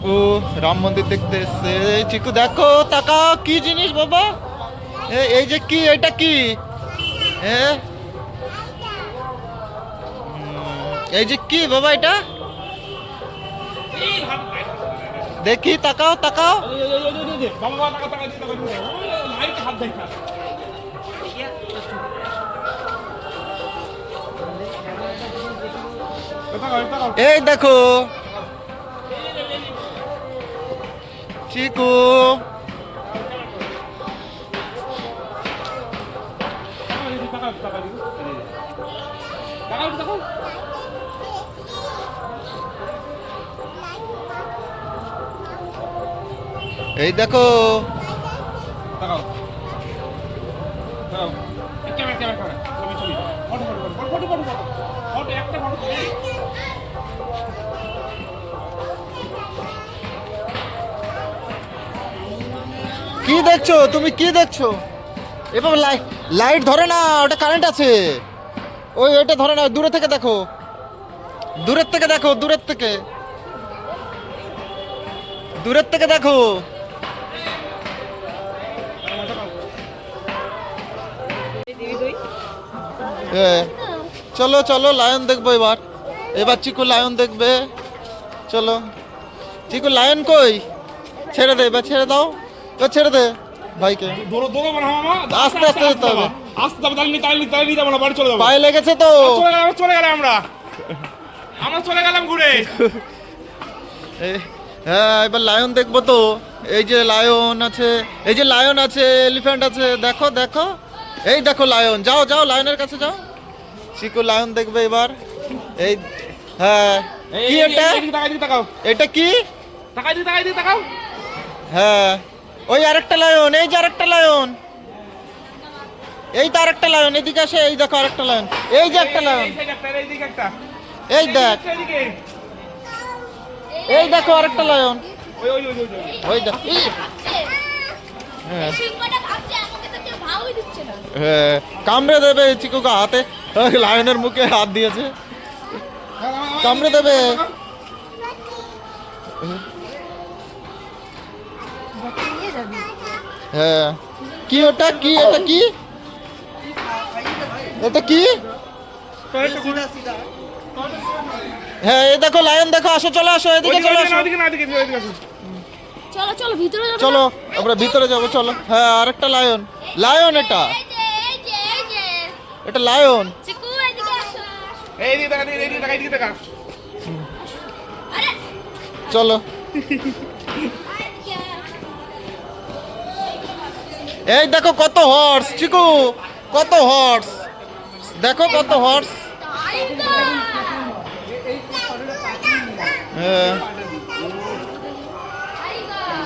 চিকু রাম মন্দির দেখতে এসছে। চিকু দেখো, তাকাও কি জিনিস বাবা, এই যে কি, এটা কি? এই যে কি বাবা এটা? দেখি, তাকাও তাকাও। এই দেখো চিকু, এই দেখো কি দেখছো তুমি, কি দেখছো? এভাবে লাইট ধরে না, ওটা কারেন্ট আছে। ওইটা ধরে না, দূরে থেকে দেখো, দূরের থেকে দেখো, দূরের থেকে, দূরের থেকে দেখো। চলো চলো, লায়ন দেখবো এবার। এবার চিকু লায়ন দেখবে। চলো চিকু, লায়ন কই? ছেড়ে দে, এবার ছেড়ে দাও, এবার ছেড়ে দে ভাইকে। আস্তে আস্তে যেতে হবে, পায়ে লেগেছে তো। চলে গেলাম ঘুরে। হ্যাঁ, এবার লায়ন দেখবো তো। এই যে লায়ন আছে, এই যে লায়ন আছে, এলিফ্যান্ট আছে, দেখো দেখো, এই দেখো লায়ন। যাও যাও, লায়নের কাছে যাও। চিকু লায়ন দেখবে এবার। এই হ্যাঁ, কি এটা? এটা কি? হ্যাঁ, ওই আরেকটা লায়ন, এই যে আরেকটা লায়ন, এই তো আরেকটা লায়ন, এদিকে আসে, এই দেখো আরেকটা লায়ন, এই যে একটা লায়ন, এই দেখ, এই দেখো আরেকটা লায়ন, ওই দেখ। হ্যাঁ, কামড়ে দেবে চিকুকে হাতে, লায়নের মুখে হাত দিয়েছে, কামড়ে দেবে। হ্যাঁ, কি ওটা, কি এটা, কি এটা, কি? হ্যাঁ, এই দেখো লায়ন, দেখো, আসো, চলে আসো, এদিকে চলে আসো, চলো চলো ভিতরে যাবো। চলো আমরা ভিতরে যাবো, চলো। হ্যাঁ, আরেকটা লায়ন, লায়ন এটা, এটা লায়ন। চিকু এদিকে আসো। আরে চলো, এই দেখো কত হর্স, চিকু কত হর্স, দেখো কত হর্স। তাই তো। হ্যাঁ,